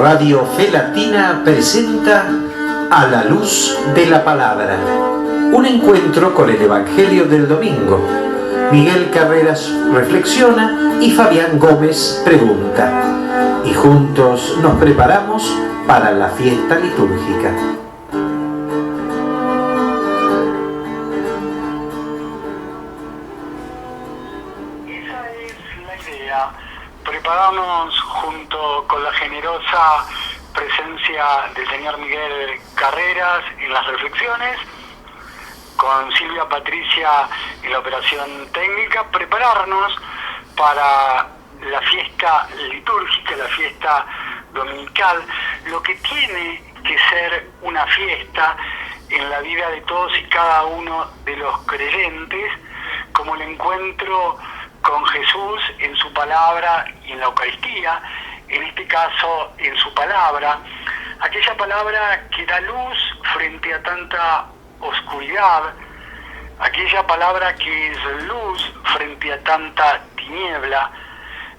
Radio Fe Latina presenta A la Luz de la Palabra, un encuentro con el Evangelio del domingo. Miguel Carreras reflexiona y Fabián Gómez pregunta, y juntos nos preparamos para la fiesta litúrgica. Esa es la idea, prepararnos junto con la generosa presencia del señor Miguel Carreras en las reflexiones, con Silvia Patricia en la operación técnica, prepararnos para la fiesta litúrgica, la fiesta dominical, lo que tiene que ser una fiesta en la vida de todos y cada uno de los creyentes, como el encuentro con Jesús en su palabra y en la Eucaristía, en este caso en su palabra, aquella palabra que da luz frente a tanta oscuridad, aquella palabra que es luz frente a tanta tiniebla,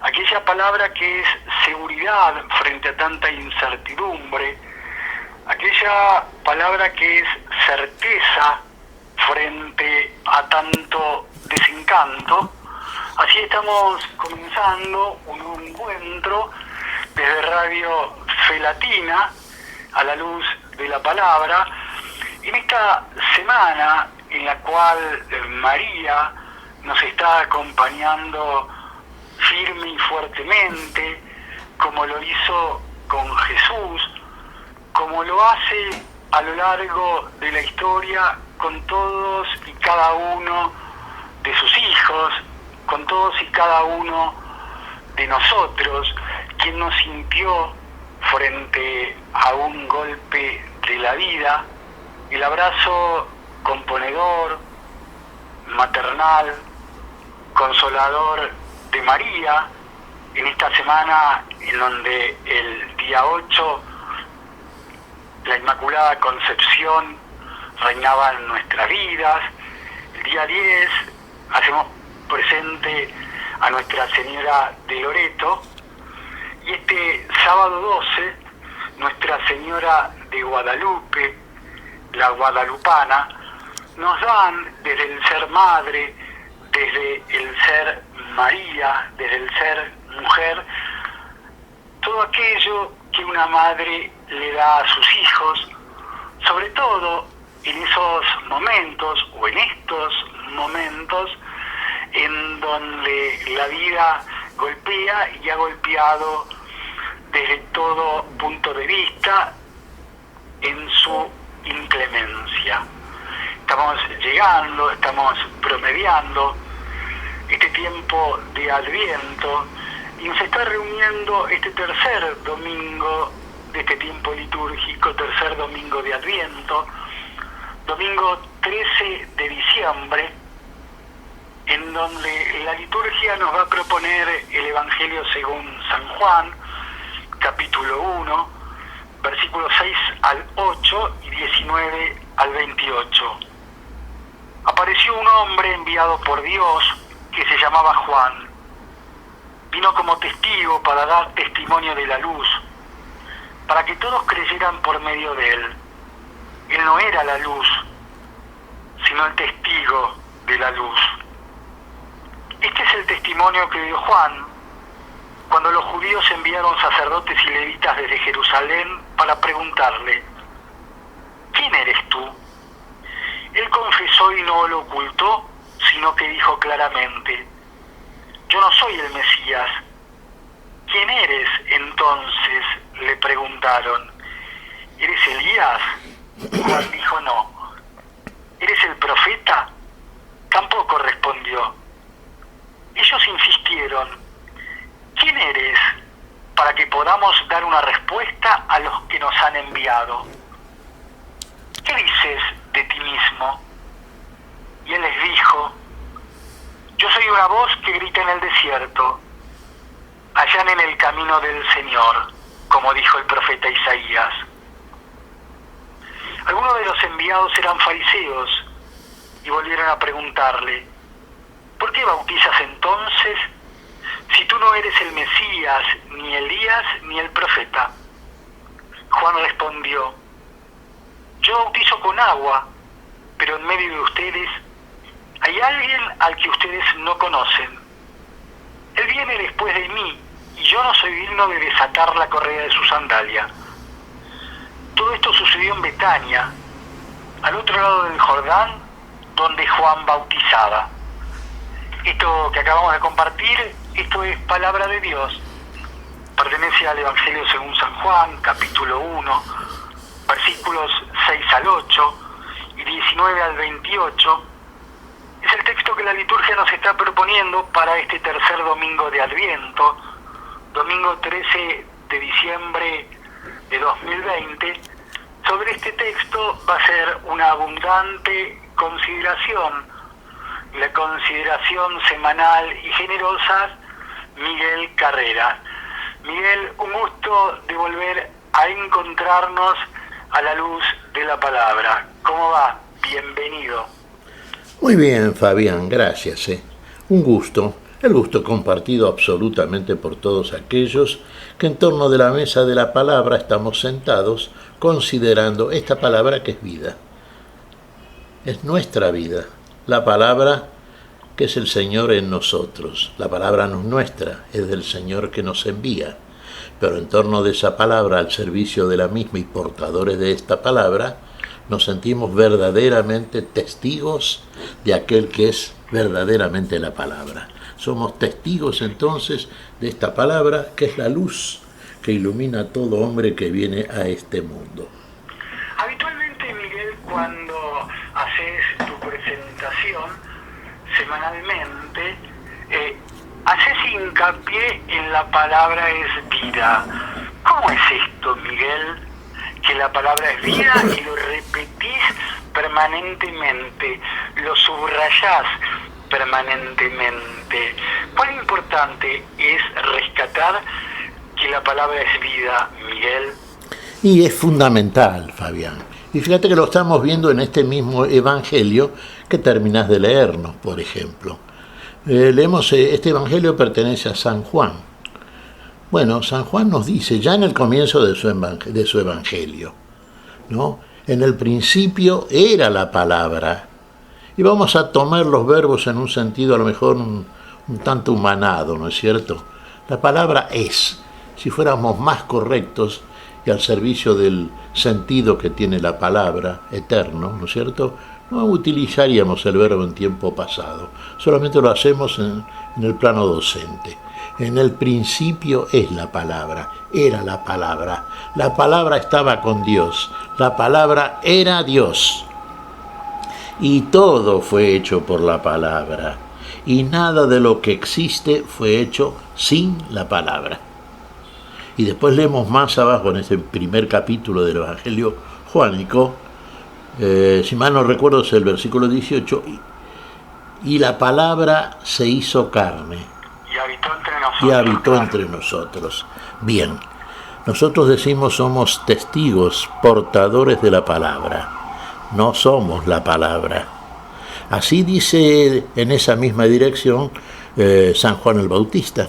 aquella palabra que es seguridad frente a tanta incertidumbre, aquella palabra que es certeza frente a tanto desencanto. Así estamos comenzando un encuentro desde Radio Fe Latina, a la luz de la palabra, en esta semana en la cual María nos está acompañando firme y fuertemente, como lo hizo con Jesús, como lo hace a lo largo de la historia con todos y cada uno de sus hijos, con todos y cada uno de nosotros, quien nos sintió frente a un golpe de la vida, el abrazo componedor, maternal, consolador de María, en esta semana en donde el día 8 la Inmaculada Concepción reinaba en nuestras vidas, el día 10 hacemos presente a Nuestra Señora de Loreto, y este sábado 12 Nuestra Señora de Guadalupe, la guadalupana, nos dan desde el ser madre, desde el ser María, desde el ser mujer, todo aquello que una madre le da a sus hijos, sobre todo en esos momentos o en estos momentos en donde la vida golpea y ha golpeado desde todo punto de vista en su inclemencia. Estamos llegando, estamos promediando este tiempo de Adviento y nos está reuniendo este tercer domingo de este tiempo litúrgico, tercer domingo de Adviento, domingo 13 de diciembre, en donde la liturgia nos va a proponer el Evangelio según San Juan, capítulo 1, versículos 6 al 8 y 19 al 28. Apareció un hombre enviado por Dios que se llamaba Juan. Vino como testigo para dar testimonio de la luz, para que todos creyeran por medio de él. Él no era la luz, sino el testigo de la luz. Este es el testimonio que dio Juan cuando los judíos enviaron sacerdotes y levitas desde Jerusalén para preguntarle: ¿quién eres tú? Él confesó y no lo ocultó, sino que dijo claramente: yo no soy el Mesías. ¿Quién eres entonces?, le preguntaron. ¿Eres Elías? Juan dijo: no. ¿Eres el profeta? Tampoco respondió. Ellos insistieron: ¿quién eres?, para que podamos dar una respuesta a los que nos han enviado. ¿Qué dices de ti mismo? Y él les dijo: yo soy una voz que grita en el desierto, allanen el camino del Señor, como dijo el profeta Isaías. Algunos de los enviados eran fariseos y volvieron a preguntarle: ¿por qué bautizas entonces si tú no eres el Mesías, ni Elías, ni el profeta? Juan respondió: yo bautizo con agua, pero en medio de ustedes hay alguien al que ustedes no conocen. Él viene después de mí, y yo no soy digno de desatar la correa de su sandalia. Todo esto sucedió en Betania, al otro lado del Jordán, donde Juan bautizaba. Esto que acabamos de compartir, esto es palabra de Dios. Pertenece al Evangelio según San Juan, capítulo 1, versículos 6 al 8 y 19 al 28. Es el texto que la liturgia nos está proponiendo para este tercer domingo de Adviento, domingo 13 de diciembre de 2020. Sobre este texto va a ser una abundante consideración, la consideración semanal y generosa, Miguel Carreras. Miguel, un gusto de volver a encontrarnos a la luz de la palabra. ¿Cómo va? Bienvenido. Muy bien, Fabián, gracias. Un gusto, el gusto compartido absolutamente por todos aquellos que en torno de la mesa de la palabra estamos sentados considerando esta palabra que es vida. Es nuestra vida, la palabra que es el Señor en nosotros. La palabra no es nuestra, es del Señor que nos envía. Pero en torno de esa palabra, al servicio de la misma y portadores de esta palabra, nos sentimos verdaderamente testigos de aquel que es verdaderamente la palabra. Somos testigos entonces de esta palabra que es la luz que ilumina a todo hombre que viene a este mundo. Habitualmente, Miguel, cuando haces tu presentación semanalmente, haces hincapié en la palabra es vida. ¿Cómo es esto, Miguel? Que la palabra es vida y lo repetís permanentemente, lo subrayás permanentemente. ¿Cuán importante es rescatar que la palabra es vida, Miguel? Y es fundamental, Fabián. Y fíjate que lo estamos viendo en este mismo evangelio que terminás de leernos, por ejemplo. Leemos, este evangelio pertenece a San Juan. Bueno, San Juan nos dice, ya en el comienzo de su evangelio, ¿no? En el principio era la palabra. Y vamos a tomar los verbos en un sentido a lo mejor un tanto humanado, ¿no es cierto? La palabra es, si fuéramos más correctos y al servicio del sentido que tiene la palabra, eterno, ¿no es cierto?, no utilizaríamos el verbo en tiempo pasado, solamente lo hacemos en el plano docente. En el principio es la palabra, era la palabra estaba con Dios, la palabra era Dios. Y todo fue hecho por la palabra, y nada de lo que existe fue hecho sin la palabra. Y después leemos más abajo en este primer capítulo del Evangelio juánico, si mal no recuerdo es el versículo 18, y la palabra se hizo carne y habitó entre nosotros. Bien, nosotros decimos somos testigos, portadores de la palabra, no somos la palabra. Así dice en esa misma dirección San Juan el Bautista.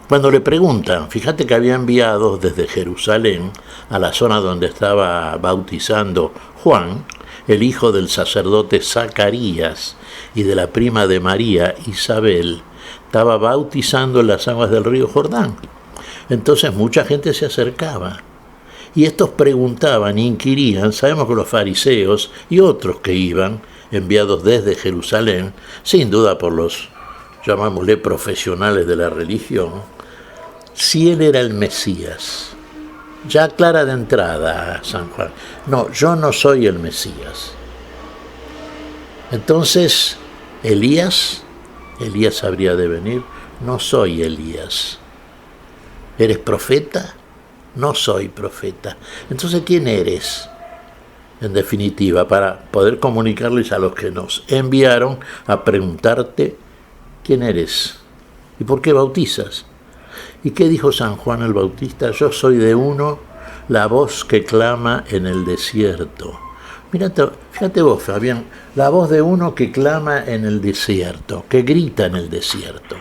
Cuando le preguntan, fíjate que había enviado desde Jerusalén a la zona donde estaba bautizando Juan, el hijo del sacerdote Zacarías y de la prima de María, Isabel, estaba bautizando en las aguas del río Jordán. Entonces mucha gente se acercaba y estos preguntaban, inquirían. Sabemos que los fariseos y otros que iban, enviados desde Jerusalén, sin duda por los, llamámosle, profesionales de la religión, si él era el Mesías. Ya aclara de entrada a San Juan, no, yo no soy el Mesías. Entonces, Elías habría de venir, no soy Elías. ¿Eres profeta? No soy profeta. Entonces, ¿quién eres? En definitiva, para poder comunicarles a los que nos enviaron a preguntarte, ¿quién eres? ¿Y por qué bautizas? ¿Y qué dijo San Juan el Bautista? Yo soy de uno, la voz que clama en el desierto. Fíjate vos, Fabián, la voz de uno que clama en el desierto, que grita en el desierto.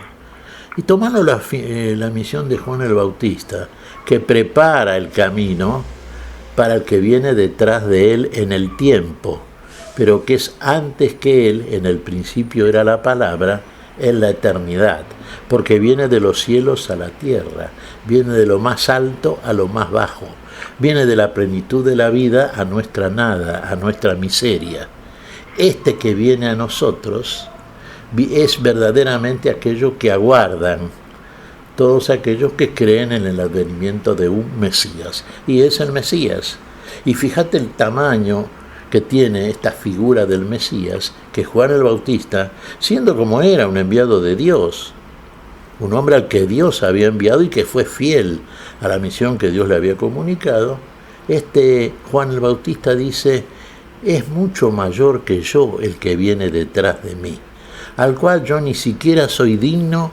Y tomando la misión de Juan el Bautista, que prepara el camino para el que viene detrás de él en el tiempo, pero que es antes que él, en el principio era la palabra, en la eternidad, porque viene de los cielos a la tierra, viene de lo más alto a lo más bajo, viene de la plenitud de la vida a nuestra nada, a nuestra miseria. Este que viene a nosotros es verdaderamente aquello que aguardan todos aquellos que creen en el advenimiento de un Mesías, y es el Mesías. Y fíjate el tamaño que tiene esta figura del Mesías, que Juan el Bautista, siendo como era un enviado de Dios, un hombre al que Dios había enviado y que fue fiel a la misión que Dios le había comunicado, Juan el Bautista dice: es mucho mayor que yo el que viene detrás de mí, al cual yo ni siquiera soy digno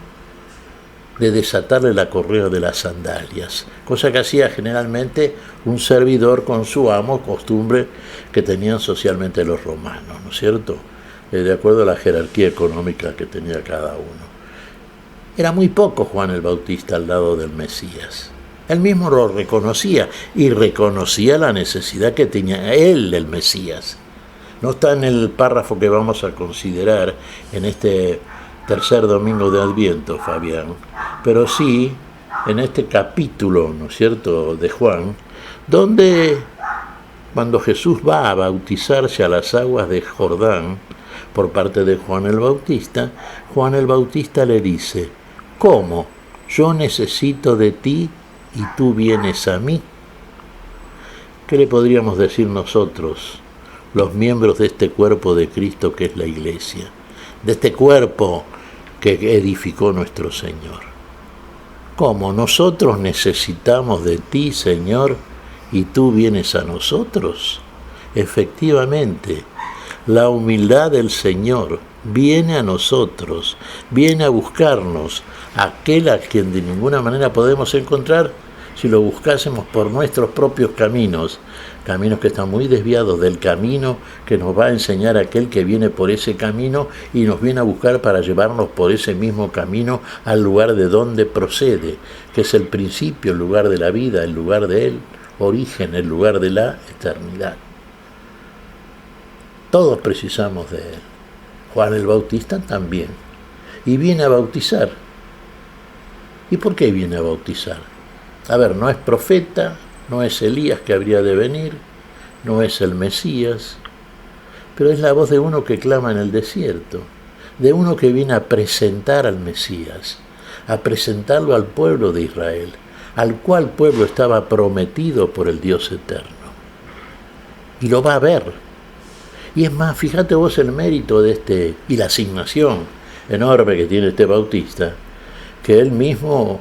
de desatarle la correa de las sandalias, cosa que hacía generalmente un servidor con su amo, costumbre que tenían socialmente los romanos, ¿no es cierto? De acuerdo a la jerarquía económica que tenía cada uno. Era muy poco Juan el Bautista al lado del Mesías. Él mismo lo reconocía y reconocía la necesidad que tenía él del Mesías. No está en el párrafo que vamos a considerar en este tercer domingo de Adviento, Fabián, pero sí en este capítulo, ¿no es cierto?, de Juan, donde cuando Jesús va a bautizarse a las aguas de Jordán por parte de Juan el Bautista le dice: ¿cómo? Yo necesito de ti y tú vienes a mí. ¿Qué le podríamos decir nosotros, los miembros de este cuerpo de Cristo que es la Iglesia, de este cuerpo que edificó nuestro Señor? ¿Cómo? Nosotros necesitamos de ti, Señor, y tú vienes a nosotros. Efectivamente, la humildad del Señor viene a nosotros, viene a buscarnos, aquel a quien de ninguna manera podemos encontrar si lo buscásemos por nuestros propios caminos que están muy desviados del camino que nos va a enseñar aquel que viene por ese camino y nos viene a buscar para llevarnos por ese mismo camino al lugar de donde procede, que es el principio, el lugar de la vida, el lugar del origen, el lugar de la eternidad. Todos precisamos de él. Juan el Bautista también. Y viene a bautizar. ¿Y por qué viene a bautizar? A ver, no es profeta, no es Elías que habría de venir, no es el Mesías, pero es la voz de uno que clama en el desierto, de uno que viene a presentar al Mesías, a presentarlo al pueblo de Israel, al cual pueblo estaba prometido por el Dios eterno. Y lo va a ver. Y es más, fíjate vos el mérito de y la asignación enorme que tiene este Bautista, que él mismo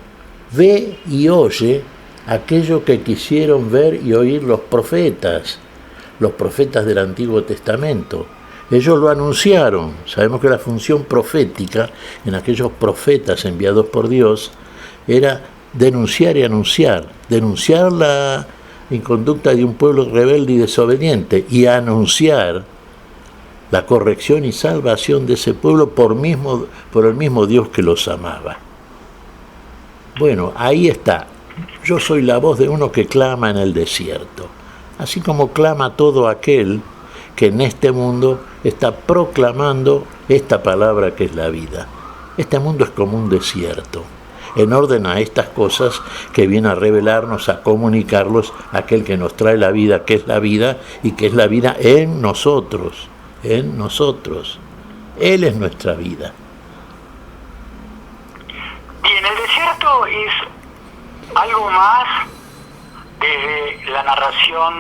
ve y oye aquello que quisieron ver y oír los profetas del Antiguo Testamento. Ellos lo anunciaron. Sabemos que la función profética en aquellos profetas enviados por Dios era denunciar y anunciar. Denunciar la inconducta de un pueblo rebelde y desobediente y anunciar la corrección y salvación de ese pueblo por el mismo Dios que los amaba. Bueno, ahí está. Yo soy la voz de uno que clama en el desierto, así como clama todo aquel que en este mundo está proclamando esta palabra que es la vida. Este mundo es como un desierto, en orden a estas cosas que viene a revelarnos, a comunicarlos aquel que nos trae la vida, que es la vida, y que es la vida en nosotros, en nosotros. Él es nuestra vida. Bien, el desierto es algo más desde la narración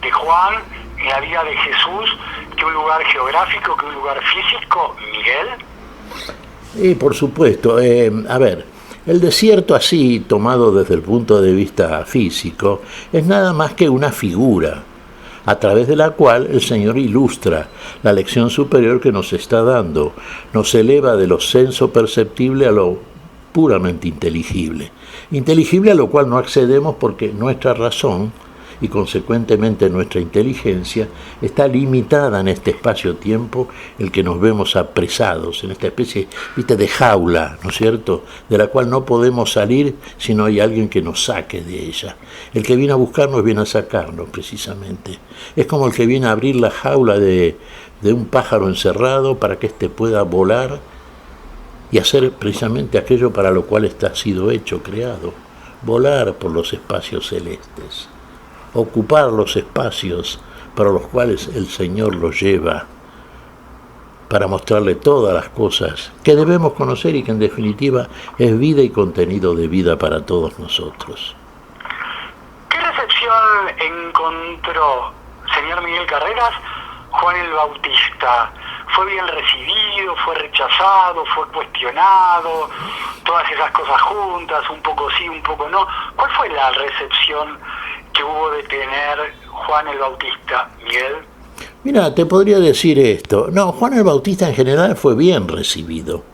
de Juan en la vida de Jesús que un lugar geográfico, que un lugar físico, Miguel. Y por supuesto, a ver, el desierto así, tomado desde el punto de vista físico, es nada más que una figura a través de la cual el Señor ilustra la lección superior que nos está dando, nos eleva de lo senso perceptible a lo puramente inteligible a lo cual no accedemos porque nuestra razón y consecuentemente nuestra inteligencia está limitada en este espacio-tiempo el que nos vemos apresados, en esta especie, viste, de jaula, ¿no es cierto?, de la cual no podemos salir si no hay alguien que nos saque de ella. El que viene a buscarnos viene a sacarnos, precisamente. Es como el que viene a abrir la jaula de un pájaro encerrado para que éste pueda volar y hacer precisamente aquello para lo cual ha sido hecho, creado: volar por los espacios celestes, ocupar los espacios para los cuales el Señor los lleva, para mostrarle todas las cosas que debemos conocer y que en definitiva es vida y contenido de vida para todos nosotros. ¿Qué recepción encontró, señor Miguel Carreras, Juan el Bautista? ¿Fue bien recibido? ¿Fue rechazado? ¿Fue cuestionado? Todas esas cosas juntas, un poco sí, un poco no. ¿Cuál fue la recepción que hubo de tener Juan el Bautista, Miguel? Mira, te podría decir esto. No, Juan el Bautista en general fue bien recibido.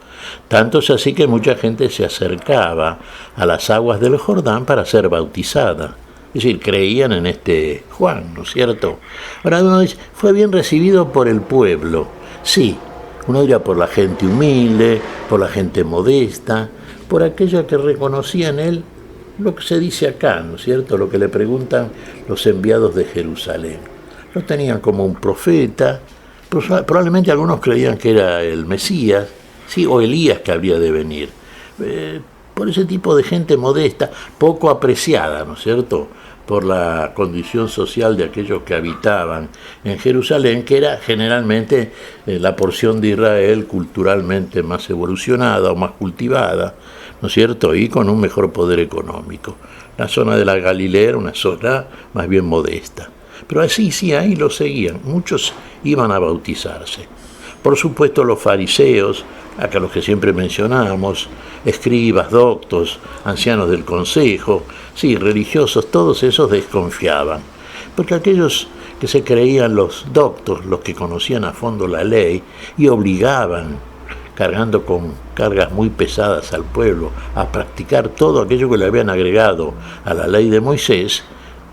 Tanto es así que mucha gente se acercaba a las aguas del Jordán para ser bautizada. Es decir, creían en este Juan, ¿no es cierto? Ahora uno dice, fue bien recibido por el pueblo. Sí, uno diría por la gente humilde, por la gente modesta, por aquella que reconocía en él lo que se dice acá, ¿no es cierto?, lo que le preguntan los enviados de Jerusalén. Lo tenían como un profeta, probablemente algunos creían que era el Mesías, sí, o Elías que habría de venir. Por ese tipo de gente modesta, poco apreciada, ¿no es cierto?, por la condición social de aquellos que habitaban en Jerusalén, que era generalmente la porción de Israel culturalmente más evolucionada o más cultivada, ¿no es cierto?, y con un mejor poder económico. La zona de la Galilea era una zona más bien modesta. Pero así, sí, ahí lo seguían. Muchos iban a bautizarse. Por supuesto, los fariseos, acá los que siempre mencionamos, escribas, doctos, ancianos del consejo, sí, religiosos, todos esos desconfiaban. Porque aquellos que se creían los doctos, los que conocían a fondo la ley y obligaban, cargando con cargas muy pesadas al pueblo, a practicar todo aquello que le habían agregado a la ley de Moisés,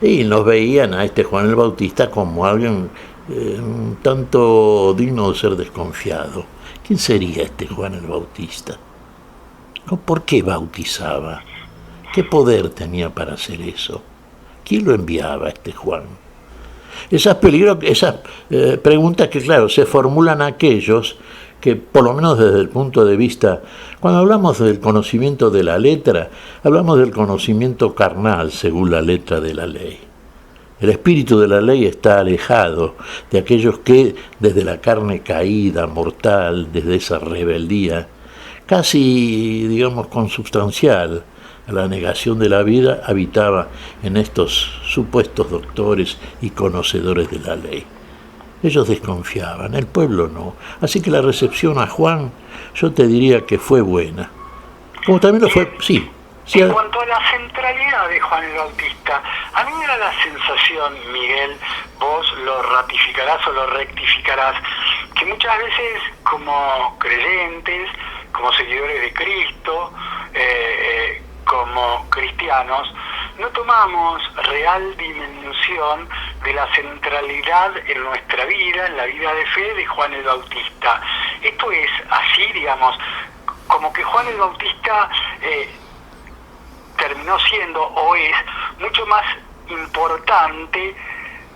y nos veían a este Juan el Bautista como alguien un tanto digno de ser desconfiado. ¿Quién sería este Juan el Bautista? ¿Por qué bautizaba? ¿Qué poder tenía para hacer eso? ¿Quién lo enviaba a este Juan? Esas preguntas que, claro, se formulan aquellos que, por lo menos desde el punto de vista, cuando hablamos del conocimiento de la letra, hablamos del conocimiento carnal según la letra de la ley. El espíritu de la ley está alejado de aquellos que, desde la carne caída, mortal, desde esa rebeldía, casi, digamos, consubstancial a la negación de la vida, habitaba en estos supuestos doctores y conocedores de la ley. Ellos desconfiaban, el pueblo no. Así que la recepción a Juan, yo te diría que fue buena. Como también lo fue, sí. En cuanto a la centralidad de Juan el Bautista, a mí me da la sensación, Miguel, vos lo ratificarás o lo rectificarás, que muchas veces como creyentes, como seguidores de Cristo, como cristianos, no tomamos real dimensión de la centralidad en nuestra vida, en la vida de fe de Juan el Bautista. Esto es así, digamos, como que Juan el Bautista terminó siendo o es mucho más importante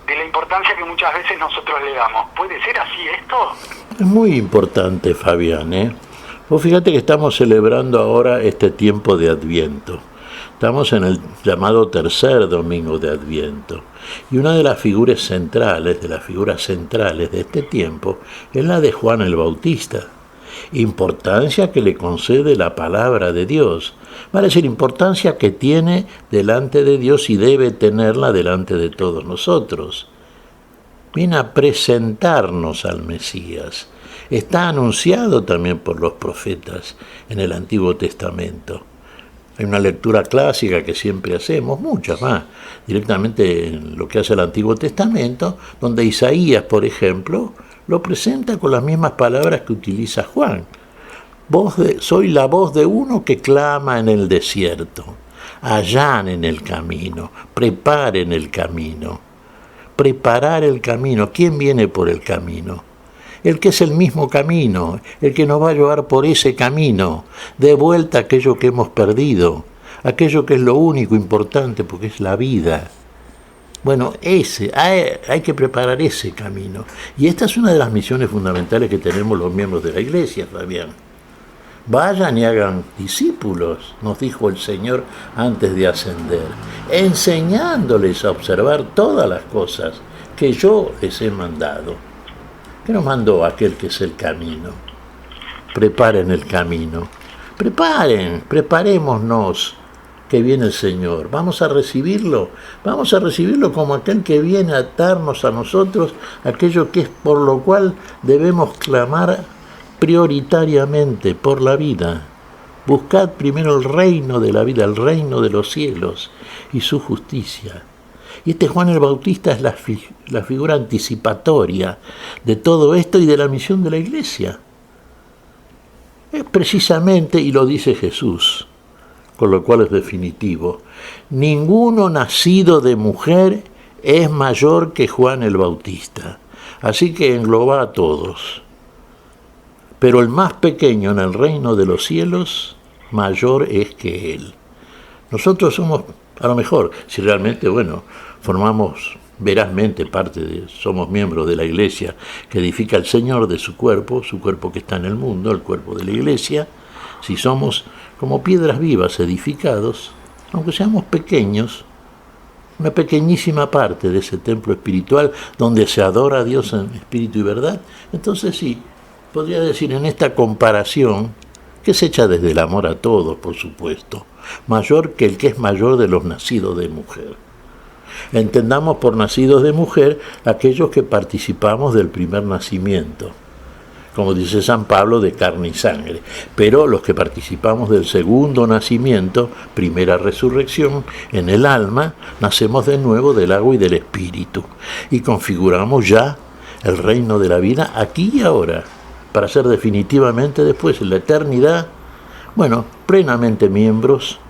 de la importancia que muchas veces nosotros le damos. ¿Puede ser así esto? Es muy importante, Fabián, Vos fíjate que estamos celebrando ahora este tiempo de Adviento. Estamos en el llamado tercer domingo de Adviento. Y una de las figuras centrales de este tiempo es la de Juan el Bautista. Importancia que le concede la palabra de Dios. Vale decir, importancia que tiene delante de Dios y debe tenerla delante de todos nosotros. Viene a presentarnos al Mesías. Está anunciado también por los profetas en el Antiguo Testamento. Hay una lectura clásica que siempre hacemos, muchas más, directamente en lo que hace el Antiguo Testamento, donde Isaías, por ejemplo, lo presenta con las mismas palabras que utiliza Juan. Soy la voz de uno que clama en el desierto. allanen el camino, preparen el camino. Preparar el camino. ¿Quién viene por el camino? El que es el mismo camino, el que nos va a llevar por ese camino, de vuelta a aquello que hemos perdido, aquello que es lo único importante, porque es la vida. Bueno, hay que preparar ese camino. Y esta es una de las misiones fundamentales que tenemos los miembros de la Iglesia, Fabián. Vayan y hagan discípulos, nos dijo el Señor antes de ascender, enseñándoles a observar todas las cosas que yo les he mandado. ¿Qué nos mandó aquel que es el camino? Preparen el camino. Preparémonos, que viene el Señor. Vamos a recibirlo como aquel que viene a darnos a nosotros aquello que es por lo cual debemos clamar prioritariamente por la vida. Buscad primero el reino de la vida, el reino de los cielos y su justicia. Y Juan el Bautista es la figura anticipatoria de todo esto y de la misión de la Iglesia. Es precisamente, y lo dice Jesús, con lo cual es definitivo, ninguno nacido de mujer es mayor que Juan el Bautista. Así que engloba a todos. Pero el más pequeño en el reino de los cielos, mayor es que él. Nosotros somos, a lo mejor, si realmente, formamos verazmente somos miembros de la Iglesia que edifica el Señor de su cuerpo que está en el mundo, el cuerpo de la Iglesia, si somos como piedras vivas edificados, aunque seamos pequeños, una pequeñísima parte de ese templo espiritual donde se adora a Dios en espíritu y verdad, entonces sí, podría decir en esta comparación, que es hecha desde el amor a todos, por supuesto, mayor que el que es mayor de los nacidos de mujer. Entendamos por nacidos de mujer aquellos que participamos del primer nacimiento, como dice San Pablo, de carne y sangre, pero los que participamos del segundo nacimiento, primera resurrección, en el alma, nacemos de nuevo del agua y del espíritu, y configuramos ya el reino de la vida aquí y ahora, para ser definitivamente después en la eternidad, plenamente miembros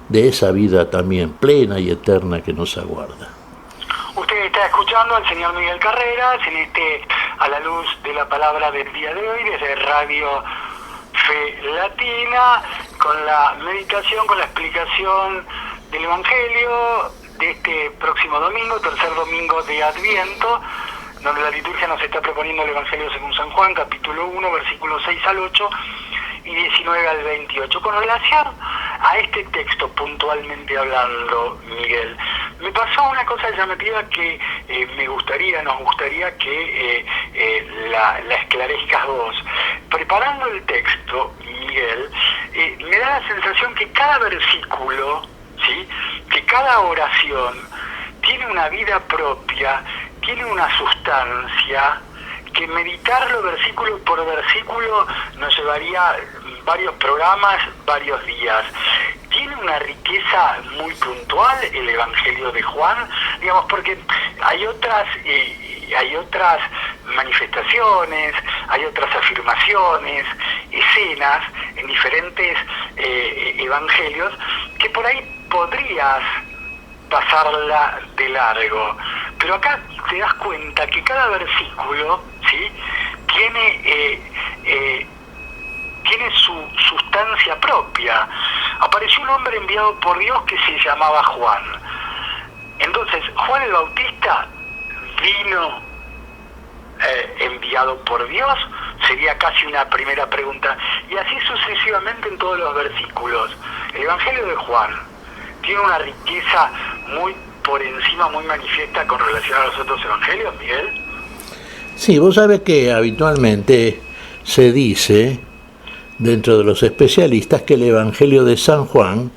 de esa vida también plena y eterna que nos aguarda. Usted está escuchando al señor Miguel Carreras en A la Luz de la Palabra del día de hoy, desde Radio Fe Latina, con la meditación, con la explicación del Evangelio de este próximo domingo, tercer domingo de Adviento, donde la liturgia nos está proponiendo el Evangelio según San Juan, capítulo 1, versículos 6 al 8 y 19 al 28. Con relación a este texto puntualmente hablando, Miguel, me pasó una cosa llamativa que nos gustaría que la esclarezcas vos. Preparando el texto, Miguel, me da la sensación que cada versículo, ¿sí?, que cada oración tiene una vida propia, tiene una sustancia, que meditarlo versículo por versículo nos llevaría varios programas, varios días. Tiene una riqueza muy puntual el Evangelio de Juan, digamos, porque hay otras manifestaciones, hay otras afirmaciones, escenas en diferentes evangelios que por ahí podrías pasarla de largo, pero acá te das cuenta que cada versículo, ¿sí?, tiene su sustancia propia. Apareció un hombre enviado por Dios que se llamaba Juan. Entonces, Juan el Bautista vino enviado por Dios, sería casi una primera pregunta, y así sucesivamente en todos los versículos. El Evangelio de Juan tiene una riqueza muy por encima, muy manifiesta con relación a los otros evangelios, Miguel. Sí, vos sabés que habitualmente se dice, dentro de los especialistas, que el Evangelio de San Juan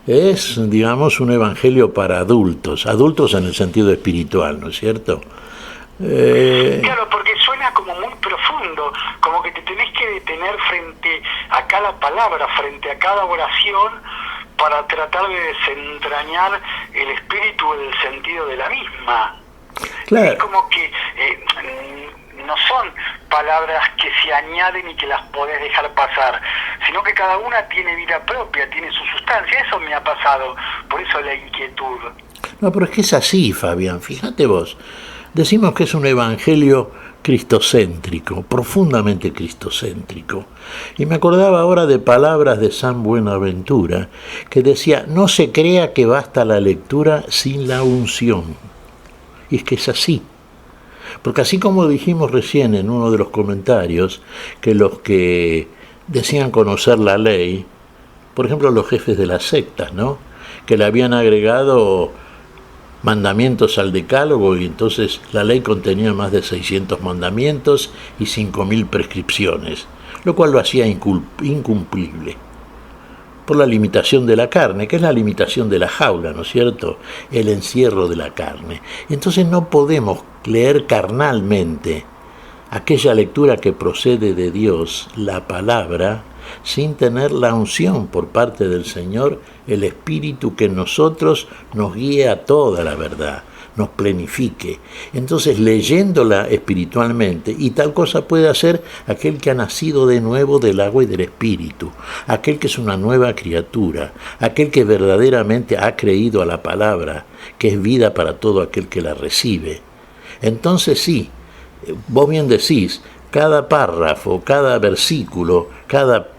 es, digamos, un evangelio para adultos en el sentido espiritual, ¿no es cierto? Claro, porque suena como muy profundo, como que te tenés que detener frente a cada palabra, frente a cada oración, para tratar de desentrañar el espíritu, el sentido de la misma. Claro. Es como que no son palabras que se añaden y que las podés dejar pasar, sino que cada una tiene vida propia, tiene su sustancia. Eso me ha pasado, por eso la inquietud. No, pero es que es así, Fabián, fíjate vos. Decimos que es un evangelio cristocéntrico, profundamente cristocéntrico. Y me acordaba ahora de palabras de San Buenaventura, que decía, no se crea que basta la lectura sin la unción. Y es que es así. Porque así como dijimos recién en uno de los comentarios, que los que decían conocer la ley, por ejemplo los jefes de las sectas, ¿no?, que le habían agregado mandamientos al decálogo y entonces la ley contenía más de 600 mandamientos y 5.000 prescripciones, lo cual lo hacía incumplible por la limitación de la carne, que es la limitación de la jaula, ¿no es cierto?, el encierro de la carne. Entonces no podemos leer carnalmente aquella lectura que procede de Dios, la palabra, sin tener la unción por parte del Señor, el Espíritu que en nosotros nos guíe a toda la verdad, nos plenifique. Entonces, leyéndola espiritualmente, y tal cosa puede hacer aquel que ha nacido de nuevo del agua y del Espíritu, aquel que es una nueva criatura, aquel que verdaderamente ha creído a la palabra, que es vida para todo aquel que la recibe. Entonces sí, vos bien decís, cada párrafo, cada versículo, cada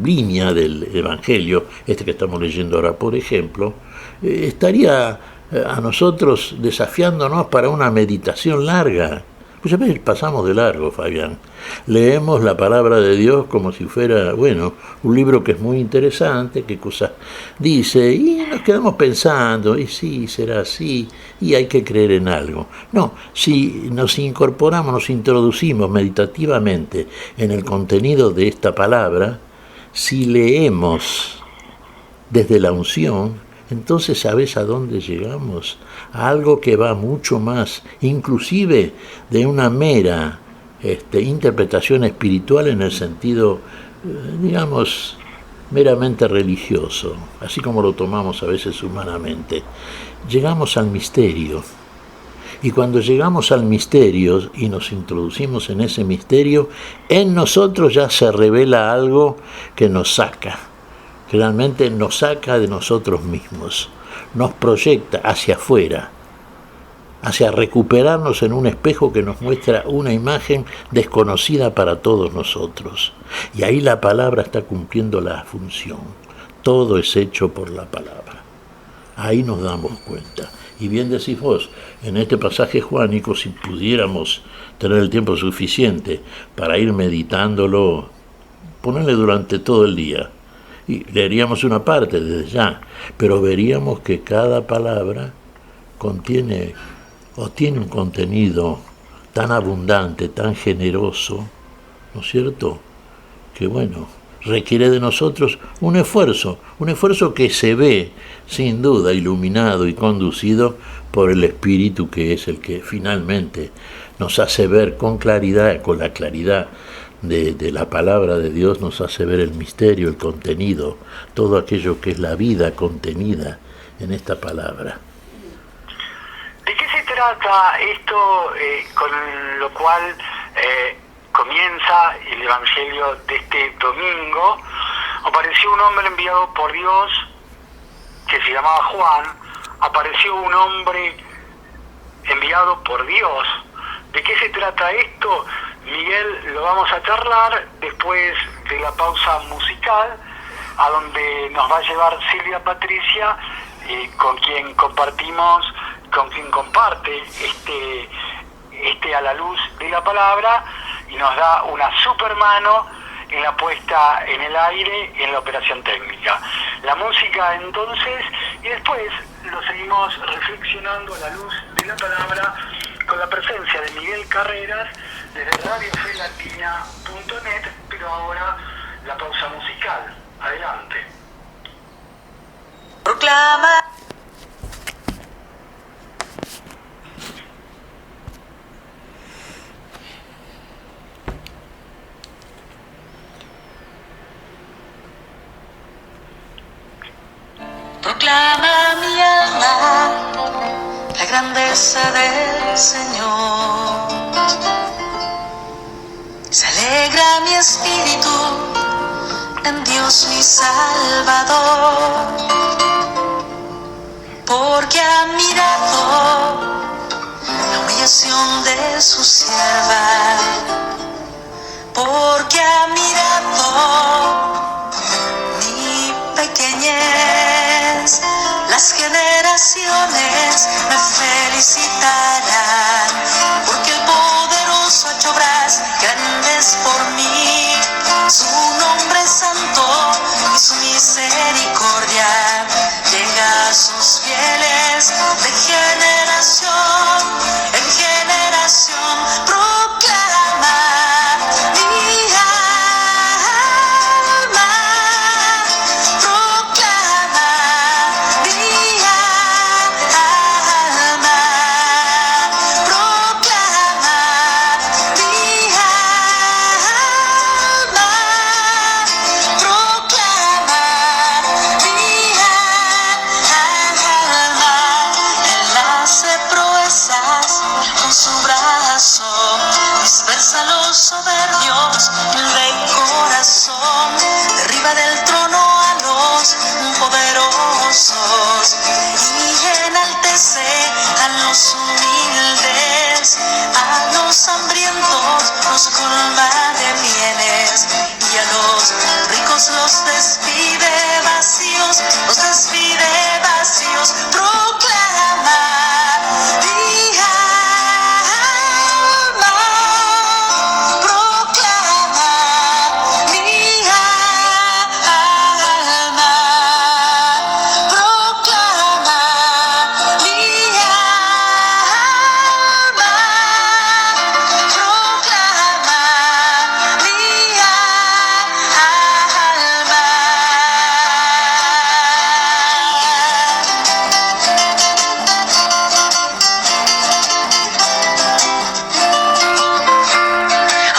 línea del Evangelio, este que estamos leyendo ahora, por ejemplo, estaría a nosotros desafiándonos para una meditación larga. Pues a veces pasamos de largo, Fabián. Leemos la palabra de Dios como si fuera, bueno, un libro que es muy interesante, qué cosas dice, y nos quedamos pensando, y sí, será así, y hay que creer en algo. No, si nos incorporamos, nos introducimos meditativamente en el contenido de esta palabra, si leemos desde la unción, entonces ¿sabes a dónde llegamos? A algo que va mucho más, inclusive de una mera interpretación espiritual en el sentido, digamos, meramente religioso, así como lo tomamos a veces humanamente. Llegamos al misterio. Y cuando llegamos al misterio y nos introducimos en ese misterio, en nosotros ya se revela algo que nos saca. Realmente nos saca de nosotros mismos, nos proyecta hacia afuera, hacia recuperarnos en un espejo que nos muestra una imagen desconocida para todos nosotros. Y ahí la palabra está cumpliendo la función. Todo es hecho por la palabra. Ahí nos damos cuenta. Y bien decís vos, en este pasaje juánico, si pudiéramos tener el tiempo suficiente para ir meditándolo, ponerle durante todo el día, y leeríamos una parte desde ya, pero veríamos que cada palabra contiene o tiene un contenido tan abundante, tan generoso, ¿no es cierto?, que bueno, requiere de nosotros un esfuerzo que se ve sin duda iluminado y conducido por el Espíritu, que es el que finalmente nos hace ver con claridad, con la claridad de la palabra de Dios, nos hace ver el misterio, el contenido, todo aquello que es la vida contenida en esta palabra. ¿De qué se trata esto con lo cual comienza el Evangelio de este domingo? Apareció un hombre enviado por Dios que se llamaba Juan. Apareció un hombre enviado por Dios. ¿De qué se trata esto? Miguel, lo vamos a charlar después de la pausa musical, a donde nos va a llevar Silvia Patricia, con quien comparte este a la luz de la palabra, y nos da una super mano en la puesta en el aire, en la operación técnica. La música entonces, y después lo seguimos reflexionando a la luz de la palabra con la presencia de Miguel Carreras desde radiofelatina.net, pero ahora la pausa musical. Adelante. Proclama. Proclama mi alma la grandeza del Señor. Se alegra mi espíritu en Dios mi Salvador, porque ha mirado la humillación de su sierva, porque ha mirado mi pequeñez. Las generaciones me felicitarán, porque el poderoso ha hecho obras grandes por mí. Su nombre es santo y su misericordia llega a sus fieles de generación en generación. Proclama mi alma, proclama mi alma, proclama mi alma, proclama mi alma. Él hace proezas con su brazo, dispersa a los soberbios de corazón, derriba del trono a los poderosos y enaltece a los humildes. A los hambrientos los colma de bienes y a los ricos los despide vacíos, los despide vacíos. Proclama mi alma, proclama mi alma, proclama mi alma, proclama mi alma.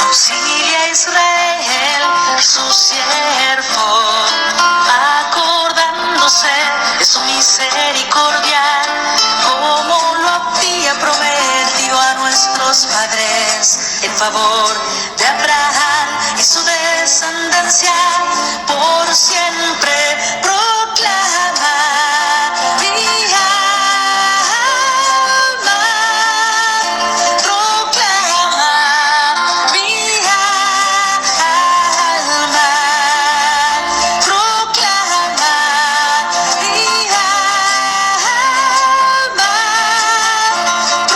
Auxilia a Israel, su siervo, acordándose de su misericordia, como lo había prometido a nuestros padres, en favor de Abraham y su descendencia por siempre. Proclama mi alma, proclama mi alma, proclama mi alma,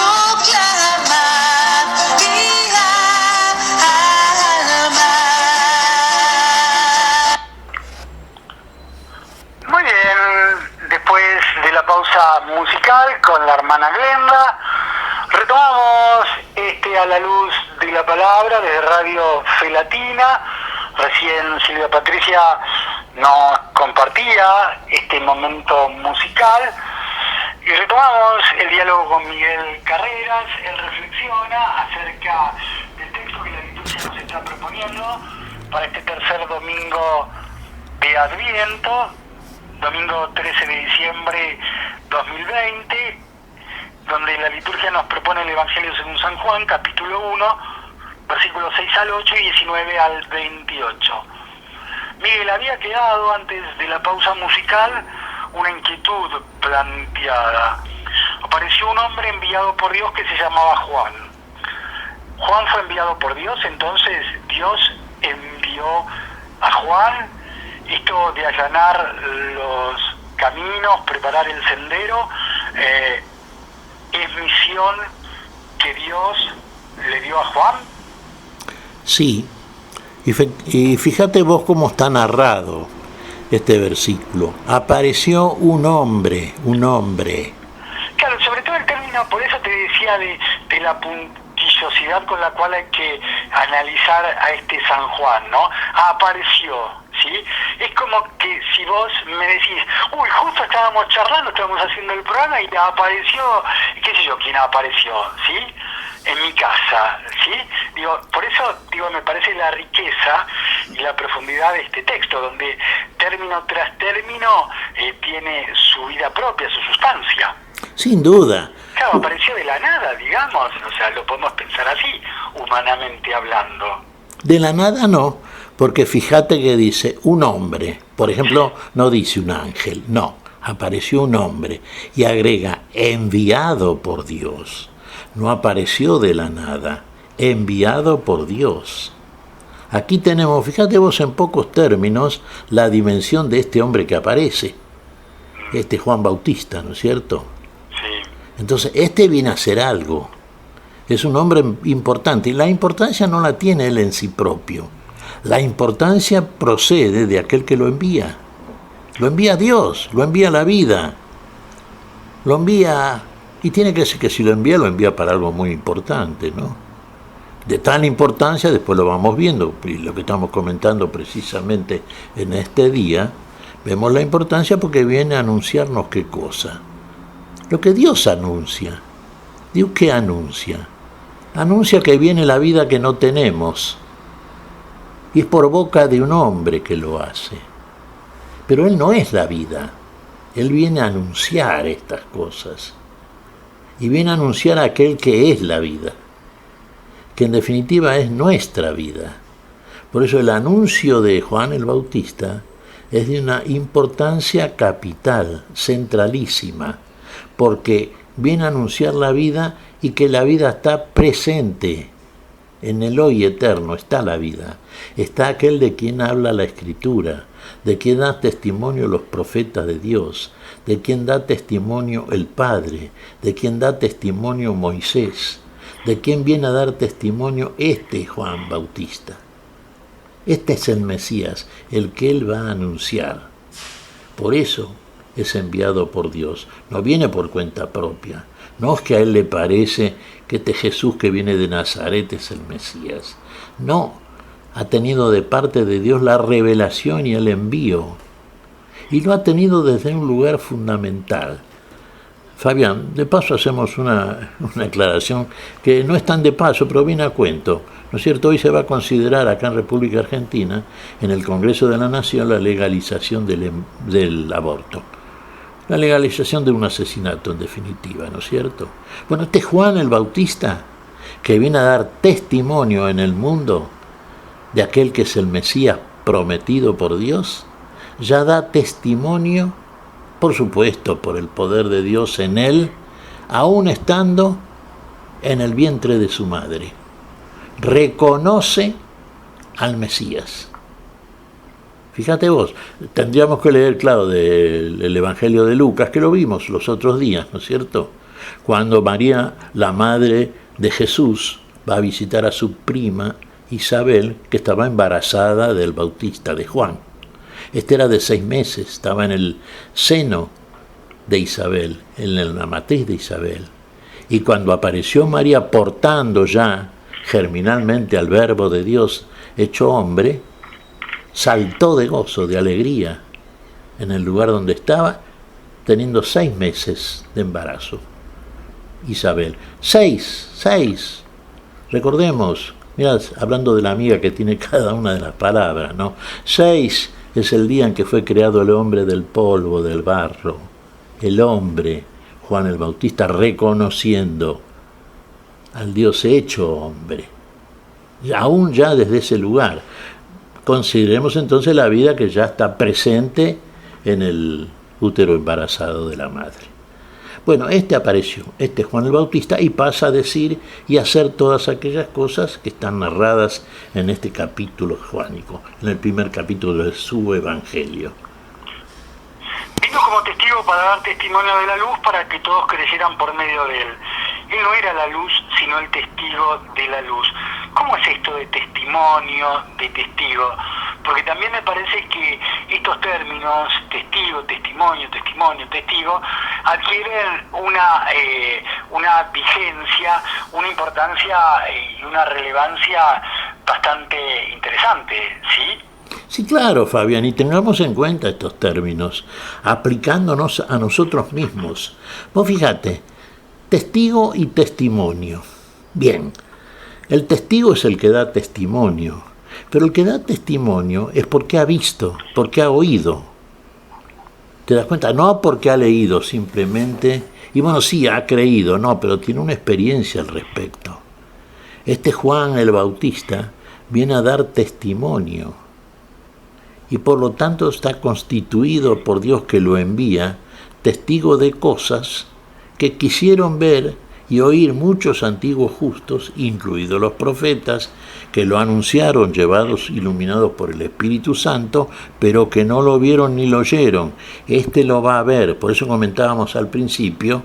proclama mi alma. Muy bien, después de la pausa musical con la hermana Glenda, retomamos A la Luz de la Palabra desde Radio Fe Latina. Recién Silvia Patricia nos compartía este momento musical y retomamos el diálogo con Miguel Carreras. Él reflexiona acerca del texto que la liturgia nos está proponiendo para este tercer domingo de Adviento, domingo 13 de diciembre 2020, donde la liturgia nos propone el Evangelio según San Juan, capítulo 1, versículos 6 al 8 y 19 al 28. Miguel, había quedado antes de la pausa musical una inquietud planteada. Apareció un hombre enviado por Dios que se llamaba Juan. Juan fue enviado por Dios, entonces Dios envió a Juan. Esto de allanar los caminos, preparar el sendero, es misión que Dios le dio a Juan. Sí, y fíjate vos cómo está narrado este versículo. Apareció un hombre. Claro, sobre todo el término, por eso te decía de la puntillosidad con la cual hay que analizar a este San Juan, ¿no? Apareció, ¿sí? Es como que si vos me decís, uy, justo estábamos charlando, estábamos haciendo el programa y apareció, qué sé yo, quién apareció, ¿sí? En mi casa, ¿sí? Digo, por eso, me parece la riqueza y la profundidad de este texto, donde término tras término tiene su vida propia, su sustancia. Sin duda. Claro, apareció de la nada, digamos, o sea, lo podemos pensar así, humanamente hablando. De la nada no, Porque fíjate que dice un hombre, por ejemplo, no dice un ángel, no, apareció un hombre y agrega enviado por Dios. No apareció de la nada, enviado por Dios. Aquí tenemos, fíjate vos en pocos términos, la dimensión de este hombre que aparece, este Juan Bautista, ¿no es cierto? Sí. Entonces, este viene a hacer algo. Es un hombre importante, y la importancia no la tiene él en sí propio. La importancia procede de aquel que lo envía. Lo envía Dios, lo envía la vida. Lo envía, y tiene que ser que si lo envía para algo muy importante, ¿no? De tal importancia, después lo vamos viendo, y lo que estamos comentando precisamente en este día, vemos la importancia porque viene a anunciarnos qué cosa. Lo que Dios anuncia. ¿Dios qué anuncia? Anuncia que viene la vida que no tenemos. Y es por boca de un hombre que lo hace. Pero Él no es la vida. Él viene a anunciar estas cosas. Y viene a anunciar a aquel que es la vida. Que en definitiva es nuestra vida. Por eso el anuncio de Juan el Bautista es de una importancia capital, centralísima, porque viene a anunciar la vida y que la vida está presente. En el hoy eterno está la vida, está aquel de quien habla la Escritura, de quien da testimonio los profetas de Dios, de quien da testimonio el Padre, de quien da testimonio Moisés, de quien viene a dar testimonio este Juan Bautista. Este es el Mesías, el que él va a anunciar. Por eso es enviado por Dios, no viene por cuenta propia. No es que a él le parece que este Jesús que viene de Nazaret es el Mesías. No, ha tenido de parte de Dios la revelación y el envío. Y lo ha tenido desde un lugar fundamental. Fabián, de paso hacemos una aclaración que no es tan de paso, pero viene a cuento. ¿No es cierto? Hoy se va a considerar acá en República Argentina, en el Congreso de la Nación, la legalización del aborto. La legalización de un asesinato, en definitiva, ¿no es cierto? Bueno, este Juan el Bautista, que viene a dar testimonio en el mundo de aquel que es el Mesías prometido por Dios, ya da testimonio, por supuesto, por el poder de Dios en él, aún estando en el vientre de su madre. Reconoce al Mesías. Fíjate vos, tendríamos que leer, claro, del Evangelio de Lucas, que lo vimos los otros días, ¿no es cierto? Cuando María, la madre de Jesús, va a visitar a su prima Isabel, que estaba embarazada del Bautista, de Juan. Este era de 6 meses, estaba en el seno de Isabel, en la matriz de Isabel. Y cuando apareció María portando ya germinalmente al Verbo de Dios hecho hombre, saltó de gozo, de alegría, en el lugar donde estaba, teniendo 6 meses de embarazo. Isabel, 6. Recordemos, mirad, hablando de la amiga que tiene cada una de las palabras, ¿no? 6 es el día en que fue creado el hombre del polvo, del barro. El hombre, Juan el Bautista, reconociendo al Dios hecho hombre. Aún ya desde ese lugar. Consideremos entonces la vida que ya está presente en el útero embarazado de la madre. Bueno, este apareció, este Juan el Bautista, y pasa a decir y a hacer todas aquellas cosas que están narradas en este capítulo juánico, en el primer capítulo de su Evangelio. Vino como testigo para dar testimonio de la luz, para que todos creyeran por medio de él. Él no era la luz, sino el testigo de la luz. ¿Cómo es esto de testimonio, de testigo? Porque también me parece que estos términos, testigo, testimonio, testigo, adquieren una vigencia, una importancia y una relevancia bastante interesante, ¿sí? Sí, claro, Fabián, y tengamos en cuenta estos términos, aplicándonos a nosotros mismos. Vos fíjate, testigo y testimonio. Bien, el testigo es el que da testimonio, pero el que da testimonio es porque ha visto, porque ha oído. ¿Te das cuenta? No porque ha leído simplemente, y bueno, sí, ha creído, no, pero tiene una experiencia al respecto. Este Juan el Bautista viene a dar testimonio y por lo tanto está constituido por Dios que lo envía, testigo de cosas que quisieron ver y oír muchos antiguos justos, incluidos los profetas, que lo anunciaron llevados, iluminados por el Espíritu Santo, pero que no lo vieron ni lo oyeron. Este lo va a ver. Por eso comentábamos al principio,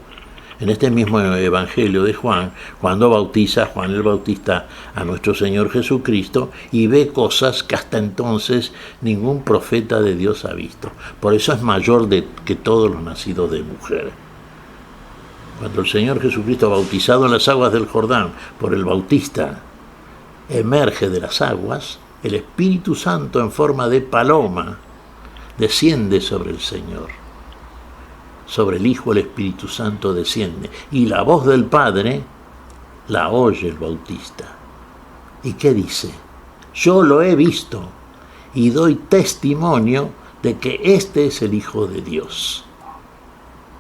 en este mismo Evangelio de Juan, cuando bautiza Juan el Bautista a nuestro Señor Jesucristo y ve cosas que hasta entonces ningún profeta de Dios ha visto. Por eso es mayor que todos los nacidos de mujer. Cuando el Señor Jesucristo, bautizado en las aguas del Jordán por el Bautista, emerge de las aguas, el Espíritu Santo en forma de paloma desciende sobre el Señor. Sobre el Hijo el Espíritu Santo desciende. Y la voz del Padre la oye el Bautista. ¿Y qué dice? Yo lo he visto y doy testimonio de que este es el Hijo de Dios.